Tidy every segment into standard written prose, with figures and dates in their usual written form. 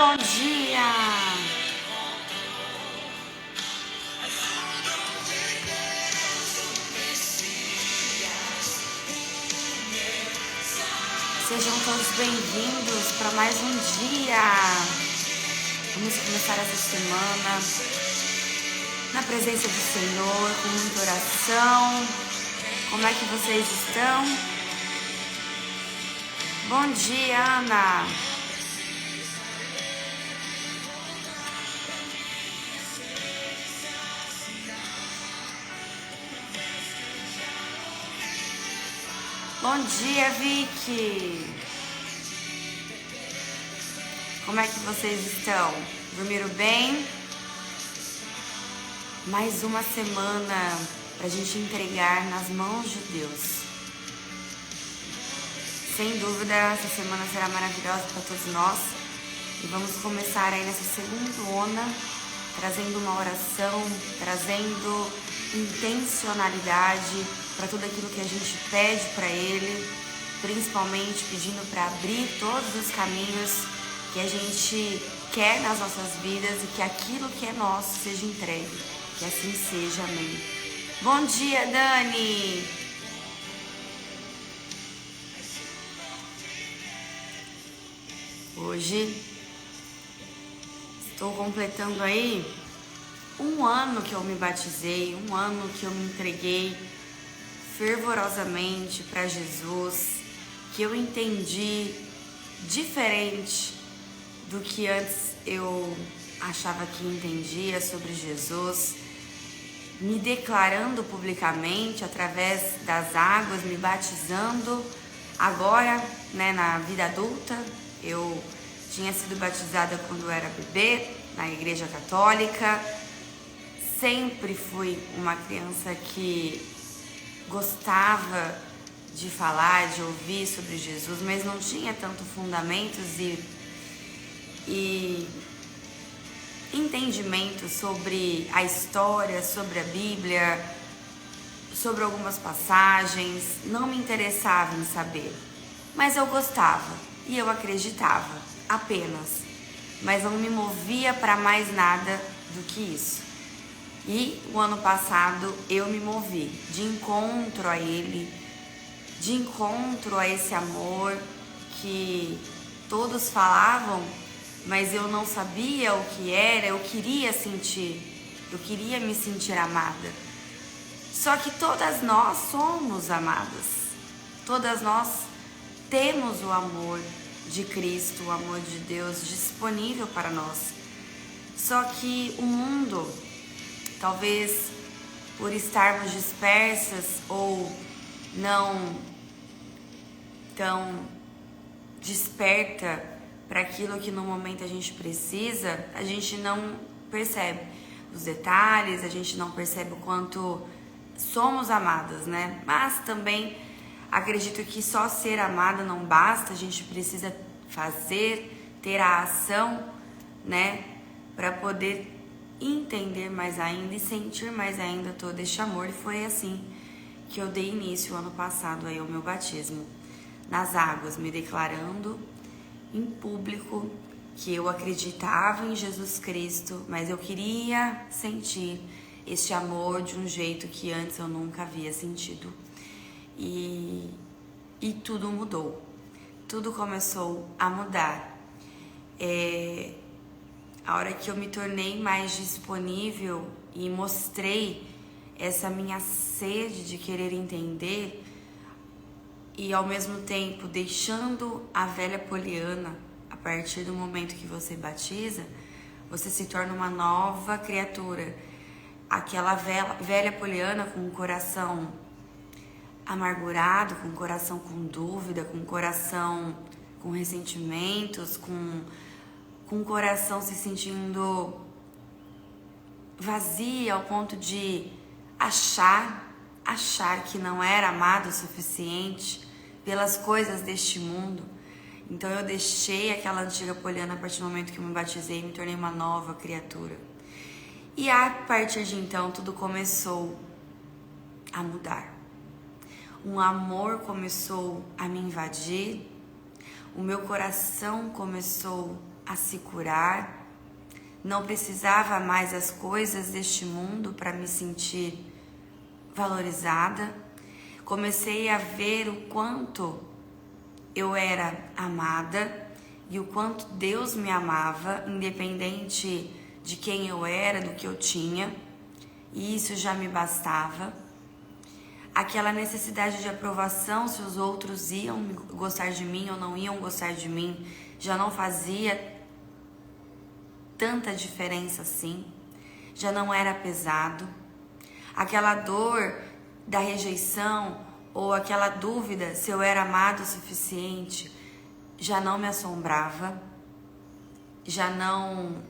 Bom dia! Sejam todos bem-vindos para mais um dia. Vamos começar essa semana na presença do Senhor, com muita oração. Como é que vocês estão? Bom dia, Ana! Bom dia, Vicky! Como é que vocês estão? Dormiram bem? Mais uma semana para a gente entregar nas mãos de Deus. Sem dúvida, essa semana será maravilhosa para todos nós. E vamos começar aí nessa segundona, trazendo uma oração, trazendo intencionalidade para tudo aquilo que a gente pede para Ele, principalmente pedindo para abrir todos os caminhos que a gente quer nas nossas vidas e que aquilo que é nosso seja entregue. Que assim seja, amém. Bom dia, Dani! Hoje estou completando aí um ano que eu me batizei, um ano que eu me entreguei fervorosamente para Jesus, que eu entendi diferente do que antes eu achava que entendia sobre Jesus, me declarando publicamente através das águas, me batizando. Agora, na vida adulta, eu tinha sido batizada quando eu era bebê, na igreja católica. Sempre fui uma criança que gostava de falar, de ouvir sobre Jesus, mas não tinha tanto fundamentos e entendimento sobre a história, sobre a Bíblia, sobre algumas passagens. Não me interessava em saber, mas eu gostava e eu acreditava apenas, mas não me movia para mais nada do que isso. E o ano passado eu me movi de encontro a Ele, de encontro a esse amor que todos falavam, mas eu não sabia o que era. Eu queria sentir, eu queria me sentir amada. Só que todas nós somos amadas, todas nós temos o amor de Cristo, o amor de Deus disponível para nós. Só que o mundo, talvez por estarmos dispersas ou não tão desperta para aquilo que no momento a gente precisa, a gente não percebe os detalhes, a gente não percebe o quanto somos amadas, né? Mas também acredito que só ser amada não basta, a gente precisa fazer, ter a ação, né? Para poder entender mais ainda e sentir mais ainda todo este amor. E foi assim que eu dei início ano passado aí ao meu batismo nas águas, me declarando em público que eu acreditava em Jesus Cristo, mas eu queria sentir este amor de um jeito que antes eu nunca havia sentido. E tudo mudou, tudo começou a mudar. A hora que eu me tornei mais disponível e mostrei essa minha sede de querer entender e ao mesmo tempo deixando a velha Poliana, a partir do momento que você batiza, você se torna uma nova criatura. Aquela velha Poliana com o coração amargurado, com o coração com dúvida, com o coração com ressentimentos, com o coração se sentindo vazia ao ponto de achar que não era amado o suficiente pelas coisas deste mundo. Então eu deixei aquela antiga Poliana a partir do momento que eu me batizei e me tornei uma nova criatura. E a partir de então tudo começou a mudar. Um amor começou a me invadir, o meu coração começou a se curar. Não precisava mais das coisas deste mundo para me sentir valorizada. Comecei a ver o quanto eu era amada e o quanto Deus me amava, independente de quem eu era, do que eu tinha, e isso já me bastava. Aquela necessidade de aprovação, se os outros iam gostar de mim ou não iam gostar de mim, já não fazia tanta diferença assim, já não era pesado. Aquela dor da rejeição ou aquela dúvida se eu era amado o suficiente já não me assombrava, já não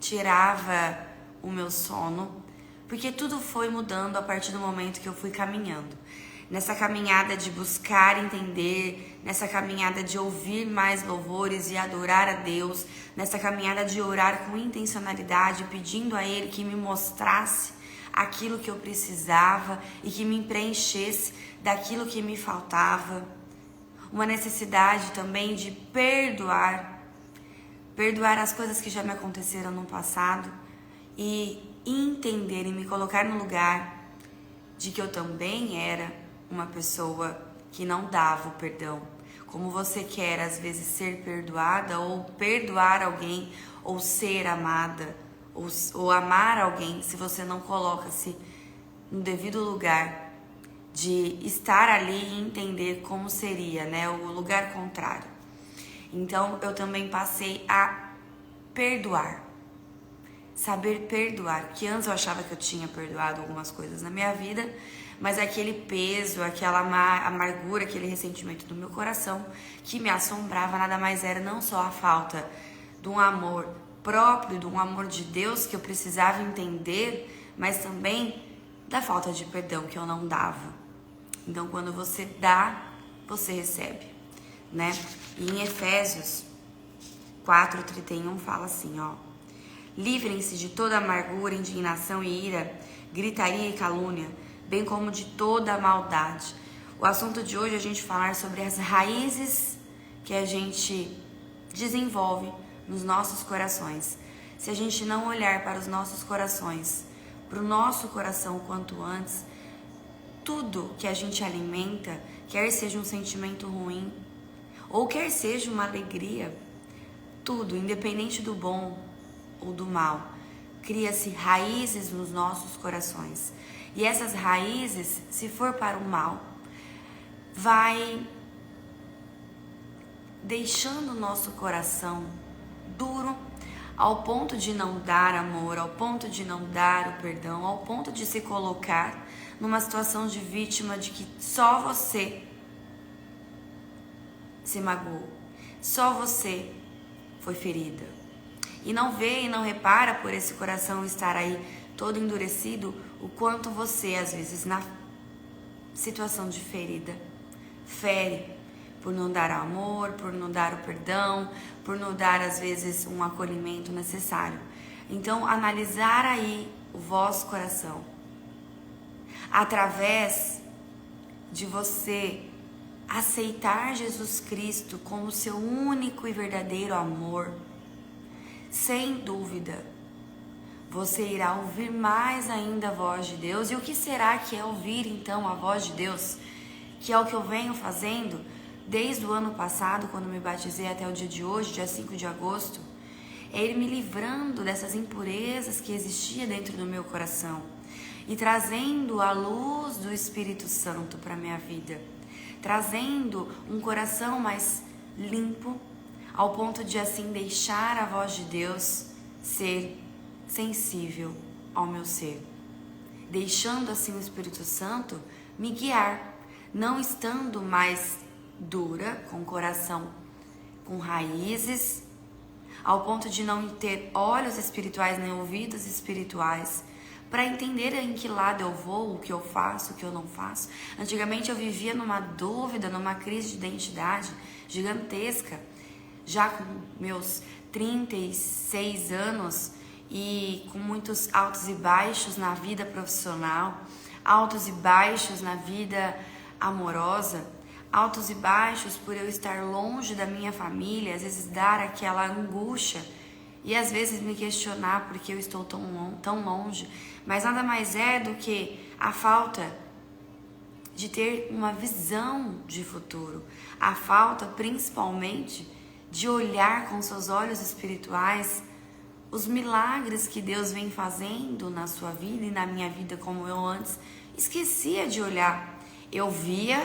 tirava o meu sono, porque tudo foi mudando a partir do momento que eu fui caminhando. Nessa caminhada de buscar entender, nessa caminhada de ouvir mais louvores e adorar a Deus, nessa caminhada de orar com intencionalidade, pedindo a Ele que me mostrasse aquilo que eu precisava e que me preenchesse daquilo que me faltava. Uma necessidade também de perdoar as coisas que já me aconteceram no passado e entender e me colocar no lugar de que eu também era uma pessoa que não dava o perdão. Como você quer às vezes ser perdoada ou perdoar alguém ou ser amada ou amar alguém se você não coloca-se no devido lugar de estar ali e entender como seria, né, o lugar contrário. Então eu também passei a perdoar, saber perdoar, que antes eu achava que eu tinha perdoado algumas coisas na minha vida, mas aquele peso, aquela amargura, aquele ressentimento do meu coração que me assombrava nada mais era não só a falta de um amor próprio, de um amor de Deus que eu precisava entender, mas também da falta de perdão que eu não dava. Então, quando você dá, você recebe, né? E em Efésios 4:31 fala assim, ó: livrem-se de toda amargura, indignação e ira, gritaria e calúnia, bem como de toda a maldade. O assunto de hoje é a gente falar sobre as raízes que a gente desenvolve nos nossos corações. Se a gente não olhar para os nossos corações, para o nosso coração quanto antes, tudo que a gente alimenta, quer seja um sentimento ruim, ou quer seja uma alegria, tudo, independente do bom ou do mal, cria-se raízes nos nossos corações. E essas raízes, se for para o mal, vai deixando o nosso coração duro, ao ponto de não dar amor, ao ponto de não dar o perdão, ao ponto de se colocar numa situação de vítima de que só você se magoou, só você foi ferida. E não vê e não repara por esse coração estar aí todo endurecido, o quanto você, às vezes, na situação de ferida, fere por não dar amor, por não dar o perdão, por não dar, às vezes, um acolhimento necessário. Então, analisar aí o vosso coração, através de você aceitar Jesus Cristo como seu único e verdadeiro amor, sem dúvida, você irá ouvir mais ainda a voz de Deus. E o que será que é ouvir então a voz de Deus? Que é o que eu venho fazendo desde o ano passado, quando me batizei, até o dia de hoje, dia 5 de agosto. É Ele me livrando dessas impurezas que existiam dentro do meu coração e trazendo a luz do Espírito Santo para a minha vida, trazendo um coração mais limpo, ao ponto de assim deixar a voz de Deus ser sensível ao meu ser, deixando assim o Espírito Santo me guiar, não estando mais dura, com o coração com raízes, ao ponto de não ter olhos espirituais nem ouvidos espirituais para entender em que lado eu vou, o que eu faço, o que eu não faço. Antigamente eu vivia numa dúvida, numa crise de identidade gigantesca, já com meus 36 anos e com muitos altos e baixos na vida profissional, altos e baixos na vida amorosa, altos e baixos por eu estar longe da minha família, às vezes dar aquela angústia e às vezes me questionar porque eu estou tão longe, mas nada mais é do que a falta de ter uma visão de futuro, a falta principalmente de olhar com seus olhos espirituais os milagres que Deus vem fazendo na sua vida e na minha vida, como eu antes esquecia de olhar. Eu via,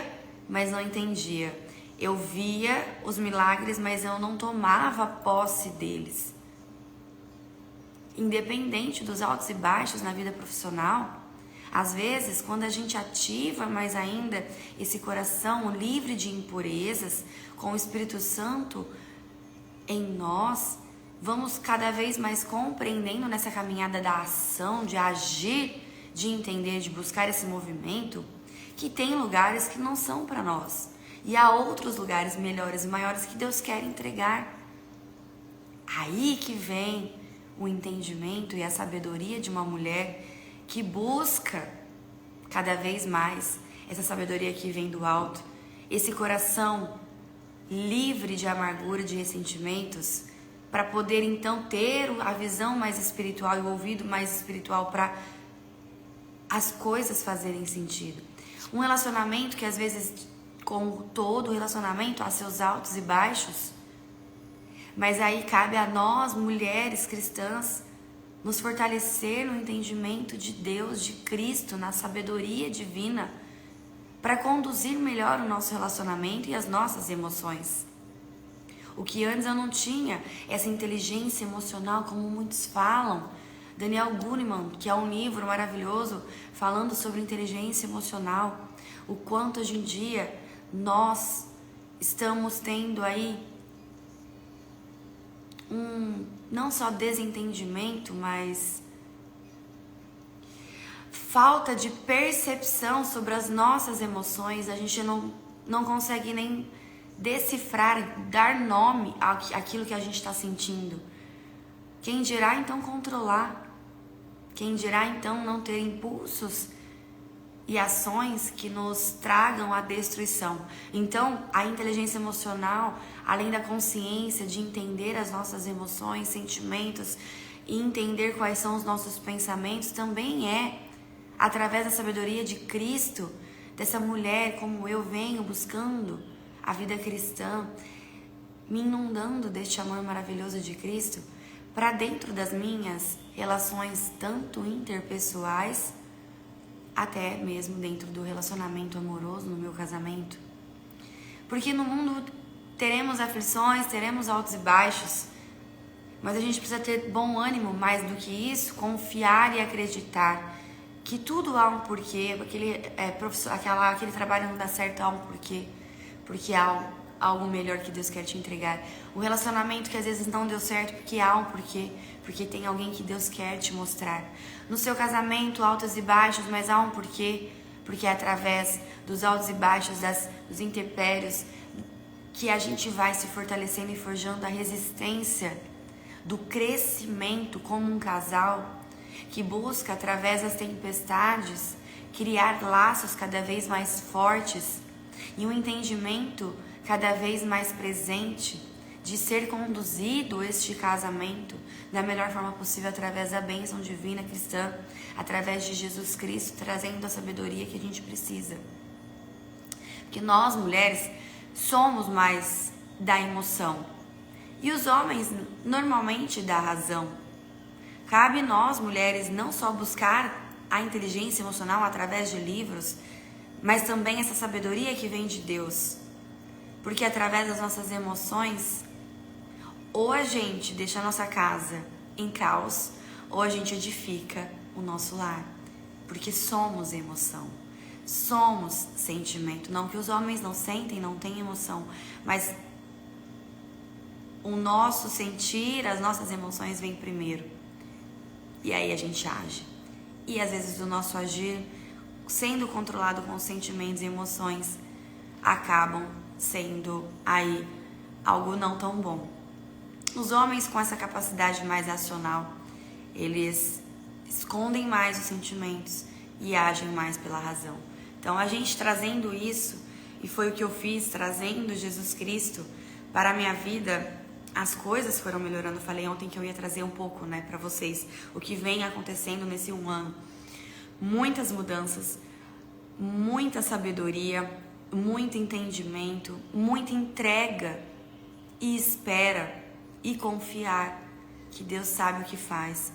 mas não entendia. Eu via os milagres, mas eu não tomava posse deles. Independente dos altos e baixos na vida profissional, às vezes, quando a gente ativa mais ainda esse coração livre de impurezas, com o Espírito Santo em nós, vamos cada vez mais compreendendo nessa caminhada da ação, de agir, de entender, de buscar esse movimento, que tem lugares que não são para nós. E há outros lugares melhores e maiores que Deus quer entregar. Aí que vem o entendimento e a sabedoria de uma mulher que busca cada vez mais essa sabedoria que vem do alto, esse coração livre de amargura, de ressentimentos, para poder então ter a visão mais espiritual e o ouvido mais espiritual para as coisas fazerem sentido. Um relacionamento que às vezes, como todo relacionamento, há seus altos e baixos, mas aí cabe a nós, mulheres cristãs, nos fortalecer no entendimento de Deus, de Cristo, na sabedoria divina, para conduzir melhor o nosso relacionamento e as nossas emoções. O que antes eu não tinha, essa inteligência emocional, como muitos falam. Daniel Goleman, que é um livro maravilhoso falando sobre inteligência emocional, o quanto hoje em dia nós estamos tendo aí não só desentendimento, mas falta de percepção sobre as nossas emoções. A gente não consegue nem decifrar, dar nome àquilo que a gente está sentindo. Quem dirá então controlar? Quem dirá então não ter impulsos e ações que nos tragam a destruição? Então, a inteligência emocional, além da consciência de entender as nossas emoções, sentimentos e entender quais são os nossos pensamentos, também é através da sabedoria de Cristo, dessa mulher como eu venho buscando a vida cristã, me inundando deste amor maravilhoso de Cristo, para dentro das minhas relações, tanto interpessoais, até mesmo dentro do relacionamento amoroso, no meu casamento. Porque no mundo teremos aflições, teremos altos e baixos, mas a gente precisa ter bom ânimo, mais do que isso, confiar e acreditar que tudo há um porquê, aquele trabalho não dá certo, há um porquê, porque há algo melhor que Deus quer te entregar. O relacionamento que às vezes não deu certo, porque há um porquê, porque tem alguém que Deus quer te mostrar. No seu casamento, altos e baixos, mas há um porquê, porque é através dos altos e baixos, dos intempéries, que a gente vai se fortalecendo e forjando a resistência do crescimento como um casal que busca, através das tempestades, criar laços cada vez mais fortes e um entendimento cada vez mais presente de ser conduzido este casamento da melhor forma possível através da bênção divina cristã, através de Jesus Cristo, trazendo a sabedoria que a gente precisa. Porque nós, mulheres, somos mais da emoção e os homens normalmente da razão. Cabe nós, mulheres, não só buscar a inteligência emocional através de livros, mas também essa sabedoria que vem de Deus. Porque através das nossas emoções, ou a gente deixa a nossa casa em caos, ou a gente edifica o nosso lar. Porque somos emoção, somos sentimento. Não que os homens não sentem, não têm emoção, mas o nosso sentir, as nossas emoções vêm primeiro. E aí a gente age. E às vezes o nosso agir, sendo controlado com sentimentos e emoções, acabam sendo aí algo não tão bom. Os homens com essa capacidade mais racional, eles escondem mais os sentimentos e agem mais pela razão. Então a gente trazendo isso e foi o que eu fiz, trazendo Jesus Cristo para a minha vida. As coisas foram melhorando. Eu falei ontem que eu ia trazer um pouco, né, para vocês, o que vem acontecendo nesse 1 ano. Muitas mudanças, muita sabedoria, muito entendimento, muita entrega e espera e confiar que Deus sabe o que faz.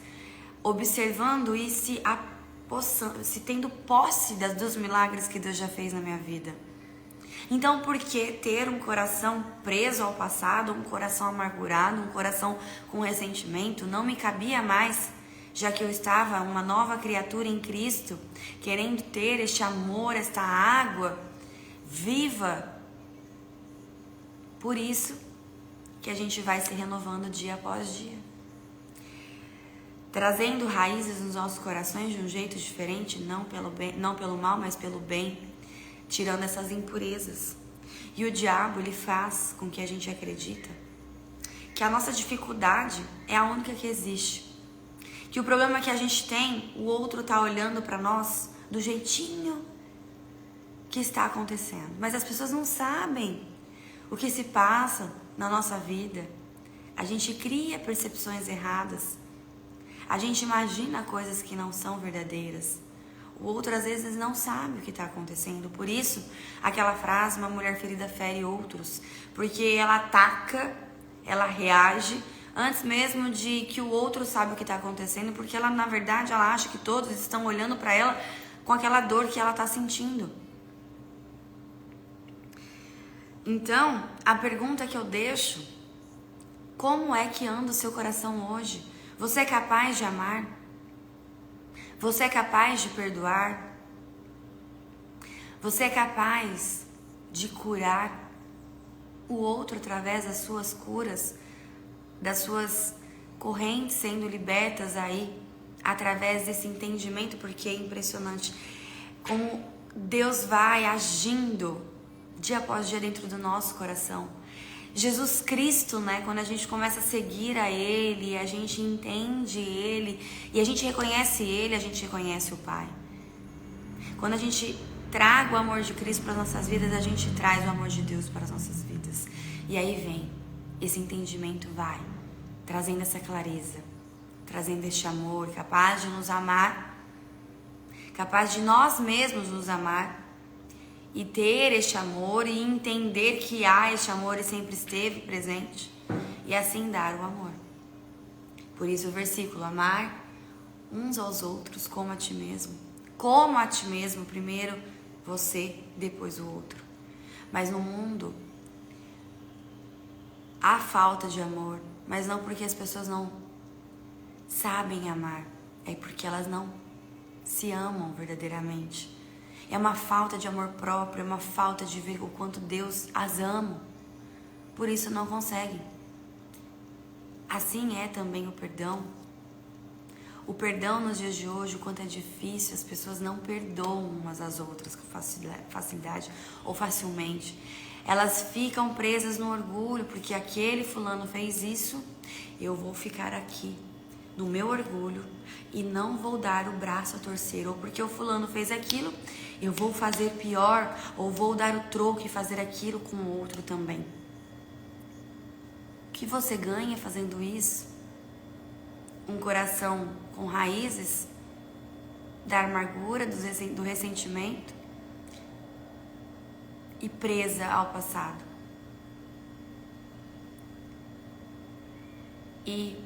Observando e se tendo posse dos milagres que Deus já fez na minha vida. Então, por que ter um coração preso ao passado, um coração amargurado, um coração com ressentimento? Não me cabia mais, já que eu estava uma nova criatura em Cristo, querendo ter este amor, esta água viva. Por isso que a gente vai se renovando dia após dia, trazendo raízes nos nossos corações de um jeito diferente, não pelo mal, mas pelo bem, tirando essas impurezas. E o diabo, ele faz com que a gente acredita que a nossa dificuldade é a única que existe, que o problema que a gente tem, o outro tá olhando para nós do jeitinho que está acontecendo, mas as pessoas não sabem o que se passa na nossa vida. A gente cria percepções erradas, a gente imagina coisas que não são verdadeiras. O outro às vezes não sabe o que está acontecendo. Por isso, aquela frase, uma mulher ferida fere outros, porque ela ataca, ela reage antes mesmo de que o outro sabe o que está acontecendo, porque ela, na verdade, ela acha que todos estão olhando para ela com aquela dor que ela está sentindo. Então, a pergunta que eu deixo: como é que anda o seu coração hoje? Você é capaz de amar? Você é capaz de perdoar? Você é capaz de curar o outro através das suas curas, das suas correntes sendo libertas aí, através desse entendimento? Porque é impressionante como Deus vai agindo dia após dia dentro do nosso coração. Jesus Cristo, né? Quando a gente começa a seguir a Ele, a gente entende Ele e a gente reconhece Ele, a gente reconhece o Pai. Quando a gente traga o amor de Cristo para as nossas vidas, a gente traz o amor de Deus para as nossas vidas. E aí vem esse entendimento, vai trazendo essa clareza, trazendo este amor, capaz de nos amar, capaz de nós mesmos nos amar, e ter este amor e entender que há este amor e sempre esteve presente, e assim dar o amor. Por isso o versículo: amar uns aos outros como a ti mesmo. Como a ti mesmo, primeiro você, depois o outro. Mas no mundo há falta de amor, mas não porque as pessoas não sabem amar, é porque elas não se amam verdadeiramente. É uma falta de amor próprio, é uma falta de ver o quanto Deus as ama. Por isso não conseguem. Assim é também o perdão. O perdão nos dias de hoje, o quanto é difícil, as pessoas não perdoam umas às outras com facilidade ou facilmente. Elas ficam presas no orgulho, porque aquele fulano fez isso, eu vou ficar aqui no meu orgulho e não vou dar o braço a torcer. Ou porque o fulano fez aquilo, eu vou fazer pior, ou vou dar o troco e fazer aquilo com o outro também. O que você ganha fazendo isso? Um coração com raízes da amargura, do ressentimento e presa ao passado. E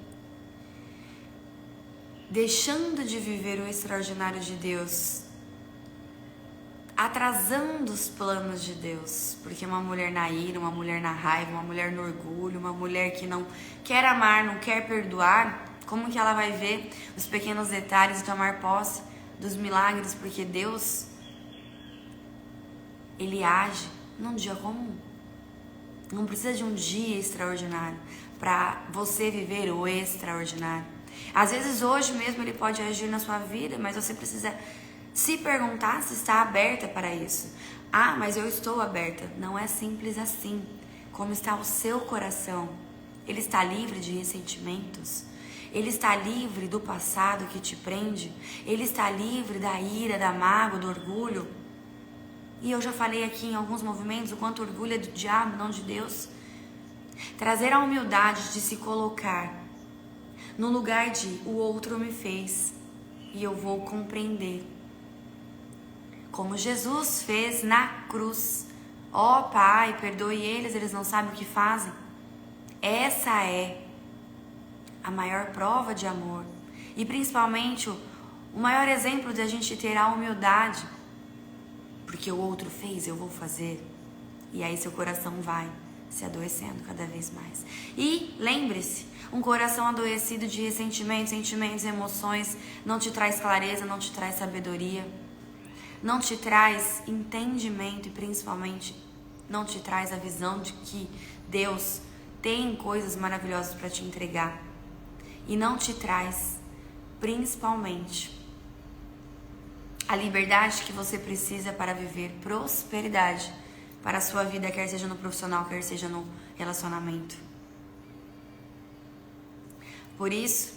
deixando de viver o extraordinário de Deus, atrasando os planos de Deus, porque uma mulher na ira, uma mulher na raiva, uma mulher no orgulho, uma mulher que não quer amar, não quer perdoar, como que ela vai ver os pequenos detalhes e tomar posse dos milagres? Porque Deus, Ele age num dia comum. Não precisa de um dia extraordinário para você viver o extraordinário. Às vezes hoje mesmo Ele pode agir na sua vida, mas você precisa se perguntar se está aberta para isso. Ah, mas eu estou aberta. Não é simples assim. Como está o seu coração? Ele está livre de ressentimentos? Ele está livre do passado que te prende? Ele está livre da ira, da mágoa, do orgulho? E eu já falei aqui em alguns movimentos o quanto orgulho é do diabo, não de Deus. Trazer a humildade de se colocar no lugar de o outro me fez e eu vou compreender. Como Jesus fez na cruz. Ó Pai, perdoe eles não sabem o que fazem. Essa é a maior prova de amor. E principalmente o maior exemplo de a gente ter a humildade. Porque o outro fez, eu vou fazer. E aí seu coração vai se adoecendo cada vez mais. E lembre-se, um coração adoecido de ressentimentos, sentimentos, emoções não te traz clareza, não te traz sabedoria, não te traz entendimento e principalmente não te traz a visão de que Deus tem coisas maravilhosas para te entregar. E não te traz, principalmente, a liberdade que você precisa para viver prosperidade para a sua vida, quer seja no profissional, quer seja no relacionamento. Por isso,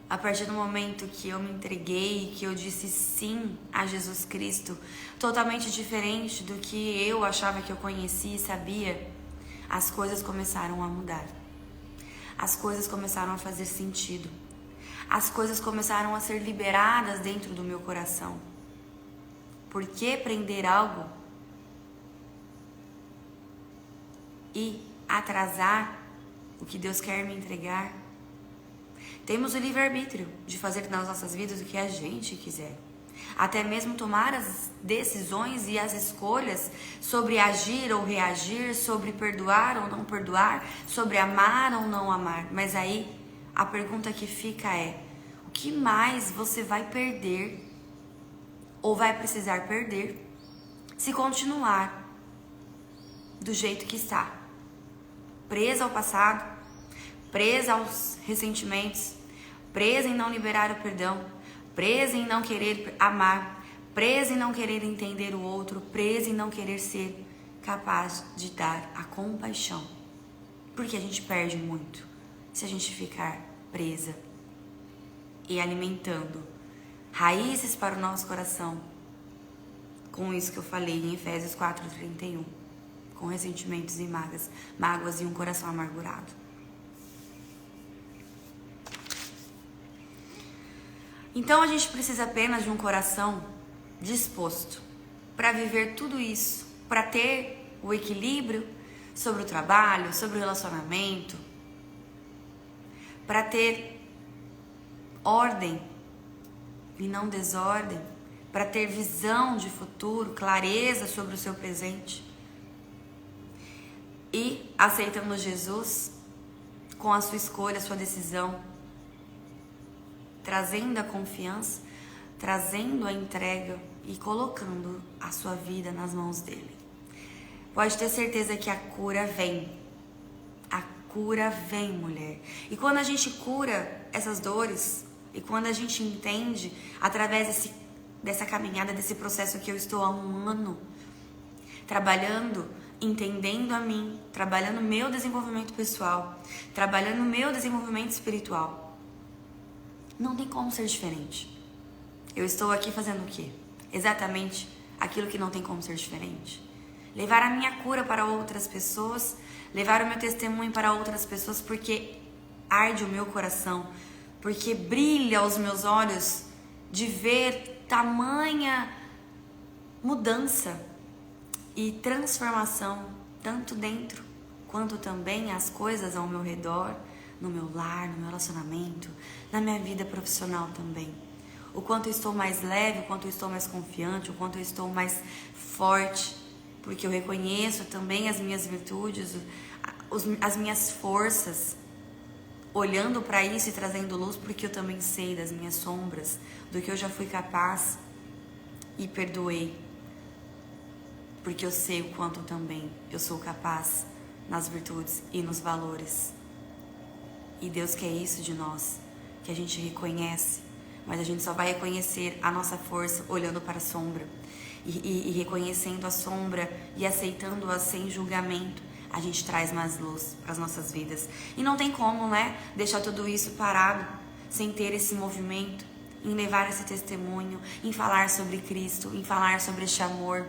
a partir do momento que eu me entreguei, que eu disse sim a Jesus Cristo, totalmente diferente do que eu achava que eu conhecia e sabia, as coisas começaram a mudar. As coisas começaram a fazer sentido. As coisas começaram a ser liberadas dentro do meu coração. Por que prender algo e atrasar o que Deus quer me entregar? Temos o livre-arbítrio de fazer nas nossas vidas o que a gente quiser. Até mesmo tomar as decisões e as escolhas sobre agir ou reagir, sobre perdoar ou não perdoar, sobre amar ou não amar. Mas aí a pergunta que fica é: o que mais você vai perder ou vai precisar perder se continuar do jeito que está? Presa ao passado, presa aos ressentimentos, presa em não liberar o perdão, presa em não querer amar, presa em não querer entender o outro, presa em não querer ser capaz de dar a compaixão. Porque a gente perde muito se a gente ficar presa e alimentando raízes para o nosso coração com isso que eu falei em Efésios 4:31, com ressentimentos e mágoas e um coração amargurado. Então a gente precisa apenas de um coração disposto para viver tudo isso, para ter o equilíbrio sobre o trabalho, sobre o relacionamento, para ter ordem e não desordem, para ter visão de futuro, clareza sobre o seu presente. E aceitando Jesus com a sua escolha, a sua decisão, trazendo a confiança, trazendo a entrega e colocando a sua vida nas mãos dele. Pode ter certeza que a cura vem. A cura vem, mulher. E quando a gente cura essas dores, e quando a gente entende, através dessa caminhada, desse processo que eu estou há um ano, trabalhando, entendendo a mim, trabalhando meu desenvolvimento pessoal, trabalhando meu desenvolvimento espiritual, não tem como ser diferente. Eu estou aqui fazendo o quê? Exatamente aquilo que não tem como ser diferente. Levar a minha cura para outras pessoas, levar o meu testemunho para outras pessoas, porque arde o meu coração, porque brilha aos meus olhos de ver tamanha mudança e transformação, tanto dentro quanto também as coisas ao meu redor, no meu lar, no meu relacionamento, na minha vida profissional também. O quanto eu estou mais leve, o quanto eu estou mais confiante, o quanto eu estou mais forte, porque eu reconheço também as minhas virtudes, as minhas forças, olhando para isso e trazendo luz, porque eu também sei das minhas sombras, do que eu já fui capaz e perdoei, porque eu sei o quanto também eu sou capaz nas virtudes e nos valores. E Deus quer isso de nós, que a gente reconhece, mas a gente só vai reconhecer a nossa força olhando para a sombra e reconhecendo a sombra e aceitando-a sem julgamento. A gente traz mais luz para as nossas vidas. E não tem como, né, deixar tudo isso parado, sem ter esse movimento, em levar esse testemunho, em falar sobre Cristo, em falar sobre este amor,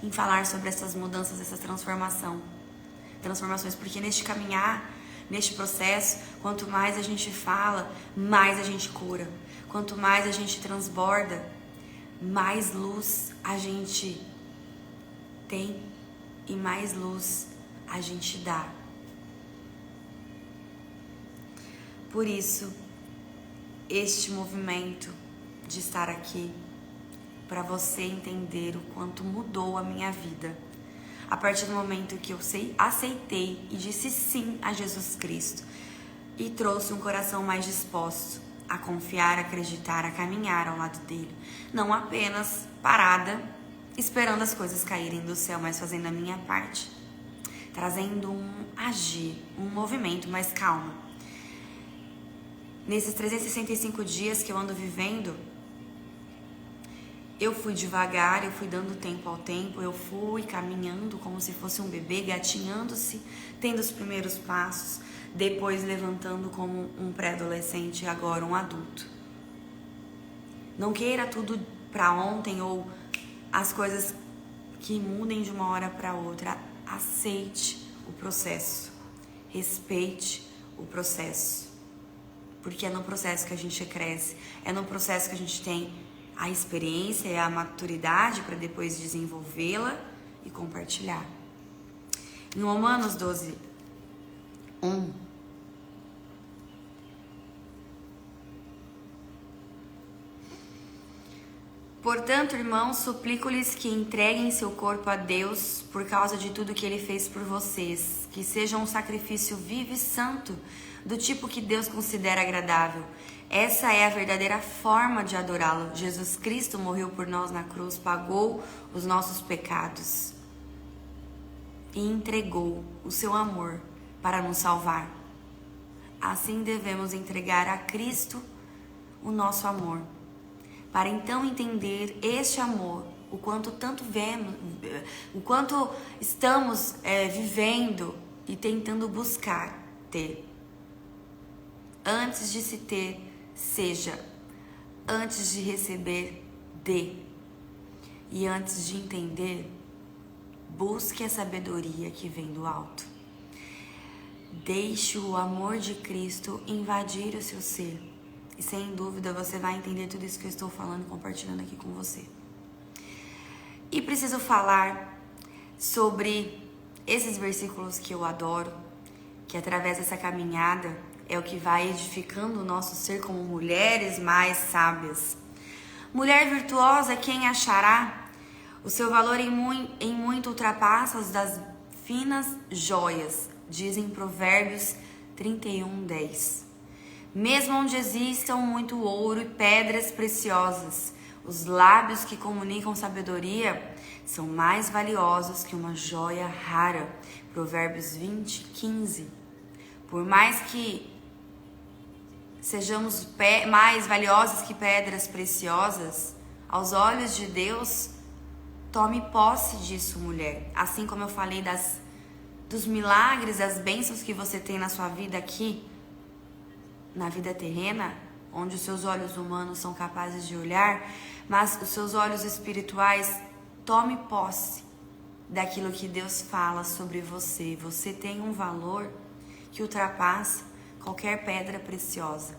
em falar sobre essas mudanças, essas transformações, porque neste caminhar, neste processo, quanto mais a gente fala, mais a gente cura. Quanto mais a gente transborda, mais luz a gente tem e mais luz a gente dá. Por isso, este movimento de estar aqui, para você entender o quanto mudou a minha vida. A partir do momento que eu aceitei e disse sim a Jesus Cristo e trouxe um coração mais disposto a confiar, a acreditar, a caminhar ao lado dele. Não apenas parada, esperando as coisas caírem do céu, mas fazendo a minha parte. Trazendo um agir, um movimento mais calmo. Nesses 365 dias que eu ando vivendo, eu fui devagar, eu fui dando tempo ao tempo, eu fui caminhando como se fosse um bebê, gatinhando-se, tendo os primeiros passos, depois levantando como um pré-adolescente e agora um adulto. Não queira tudo para ontem ou as coisas que mudem de uma hora para outra. Aceite o processo, respeite o processo, porque é no processo que a gente cresce, é no processo que a gente tem a experiência e a maturidade para depois desenvolvê-la e compartilhar. Em Romanos 12, 1, portanto, irmãos, suplico-lhes que entreguem seu corpo a Deus por causa de tudo que Ele fez por vocês, que seja um sacrifício vivo e santo, do tipo que Deus considera agradável. Essa é a verdadeira forma de adorá-lo. Jesus Cristo morreu por nós na cruz, pagou os nossos pecados e entregou o seu amor para nos salvar. Assim devemos entregar a Cristo o nosso amor, para então entender este amor, o quanto tanto vemos, o quanto estamos vivendo e tentando buscar ter. Antes de se ter, seja. Antes de receber, dê. E antes de entender, busque a sabedoria que vem do alto. Deixe o amor de Cristo invadir o seu ser. E sem dúvida você vai entender tudo isso que eu estou falando e compartilhando aqui com você. E preciso falar sobre esses versículos que eu adoro, que através dessa caminhada é o que vai edificando o nosso ser como mulheres mais sábias. Mulher virtuosa, quem achará? O seu valor em muito ultrapassa os das finas joias, dizem Provérbios 31:10. Mesmo onde existam muito ouro e pedras preciosas, os lábios que comunicam sabedoria são mais valiosos que uma joia rara. Provérbios 20:15. Por mais que sejamos mais valiosos que pedras preciosas, aos olhos de Deus, tome posse disso, mulher. Assim como eu falei dos milagres, das bênçãos que você tem na sua vida aqui, na vida terrena, onde os seus olhos humanos são capazes de olhar, mas os seus olhos espirituais, tome posse daquilo que Deus fala sobre você. Você tem um valor que ultrapassa qualquer pedra preciosa.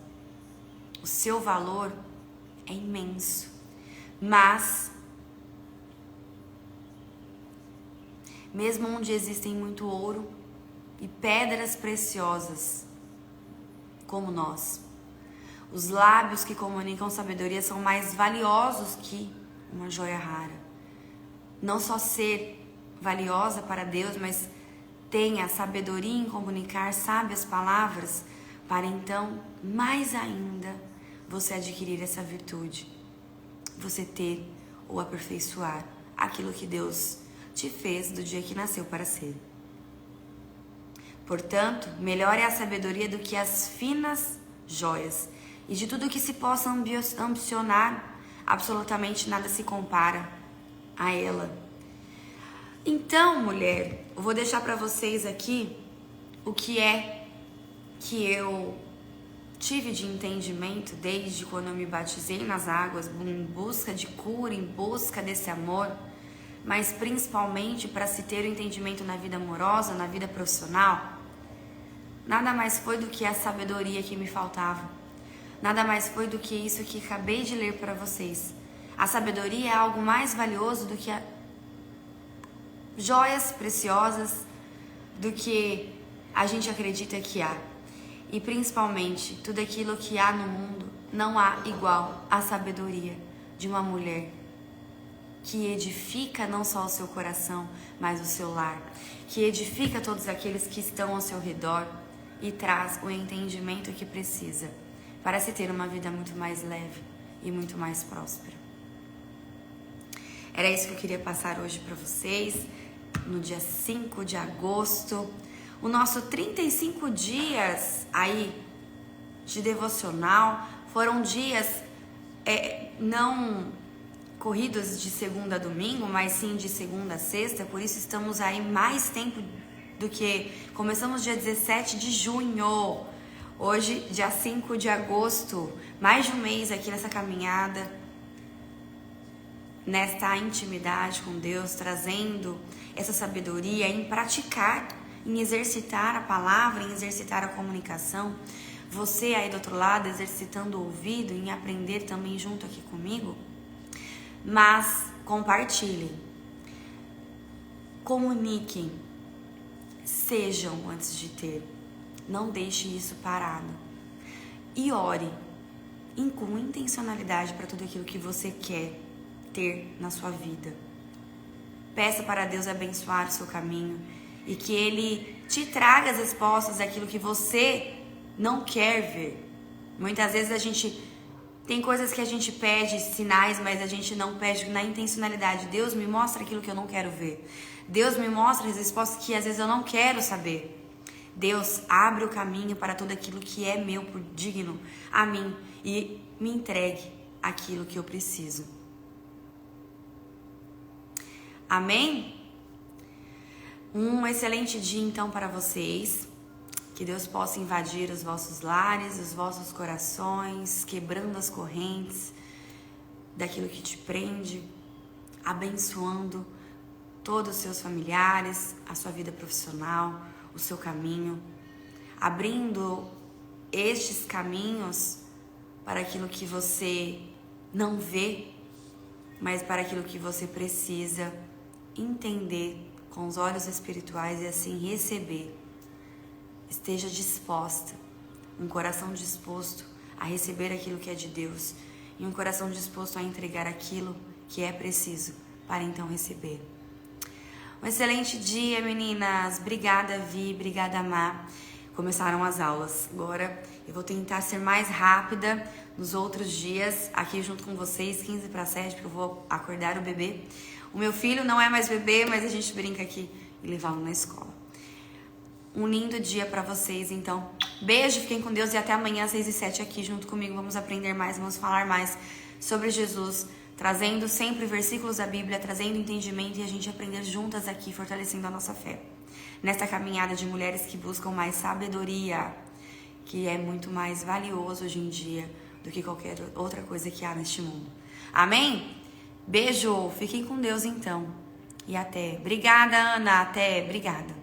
O seu valor é imenso, mas mesmo onde existem muito ouro e pedras preciosas, como nós, os lábios que comunicam sabedoria são mais valiosos que uma joia rara. Não só ser valiosa para Deus, mas tenha sabedoria em comunicar sábias palavras, para então, mais ainda, você adquirir essa virtude, você ter ou aperfeiçoar aquilo que Deus te fez do dia que nasceu para ser. Portanto, melhor é a sabedoria do que as finas joias, e de tudo que se possa ambicionar, absolutamente nada se compara a ela. Então, mulher, eu vou deixar para vocês aqui o que é que eu tive de entendimento desde quando eu me batizei nas águas, em busca de cura, em busca desse amor, mas principalmente para se ter o entendimento na vida amorosa, na vida profissional, nada mais foi do que a sabedoria que me faltava. Nada mais foi do que isso que acabei de ler para vocês. A sabedoria é algo mais valioso do que joias preciosas, do que a gente acredita que há. E principalmente, tudo aquilo que há no mundo não há igual à sabedoria de uma mulher que edifica não só o seu coração, mas o seu lar, que edifica todos aqueles que estão ao seu redor e traz o entendimento que precisa para se ter uma vida muito mais leve e muito mais próspera. Era isso que eu queria passar hoje para vocês, no dia 5 de agosto, o nosso 35 dias aí de devocional. Foram dias não corridos de segunda a domingo, mas sim de segunda a sexta, por isso estamos aí mais tempo do que... Começamos dia 17 de junho, hoje dia 5 de agosto, mais de um mês aqui nessa caminhada, nesta intimidade com Deus, trazendo essa sabedoria em praticar, em exercitar a palavra, em exercitar a comunicação. Você aí do outro lado exercitando o ouvido, em aprender também junto aqui comigo. Mas compartilhem, comuniquem, sejam antes de ter, não deixe isso parado. E ore com intencionalidade para tudo aquilo que você quer ter na sua vida. Peça para Deus abençoar o seu caminho e que Ele te traga as respostas daquilo que você não quer ver. Muitas vezes a gente tem coisas que a gente pede sinais, mas a gente não pede na intencionalidade. Deus me mostra aquilo que eu não quero ver. Deus me mostra as respostas que às vezes eu não quero saber. Deus abre o caminho para tudo aquilo que é meu por digno a mim e me entregue aquilo que eu preciso. Amém? Um excelente dia então para vocês. Que Deus possa invadir os vossos lares, os vossos corações, quebrando as correntes daquilo que te prende, abençoando todos os seus familiares, a sua vida profissional, o seu caminho, abrindo estes caminhos para aquilo que você não vê, mas para aquilo que você precisa entender com os olhos espirituais e assim receber. Esteja disposta, um coração disposto a receber aquilo que é de Deus e um coração disposto a entregar aquilo que é preciso para então receber. Um excelente dia, meninas. Obrigada, Vi. Obrigada, Má. Começaram as aulas. Agora eu vou tentar ser mais rápida nos outros dias aqui junto com vocês, 15 para 7, porque eu vou acordar o bebê. O meu filho não é mais bebê, mas a gente brinca aqui e levá-lo na escola. Um lindo dia para vocês, então. Beijo, fiquem com Deus e até amanhã, 6 e 7 aqui junto comigo. Vamos aprender mais, vamos falar mais sobre Jesus, trazendo sempre versículos da Bíblia, trazendo entendimento e a gente aprender juntas aqui, fortalecendo a nossa fé. Nesta caminhada de mulheres que buscam mais sabedoria, que é muito mais valioso hoje em dia do que qualquer outra coisa que há neste mundo. Amém? Beijo, fiquem com Deus então. E até. Obrigada, Ana. Até. Obrigada.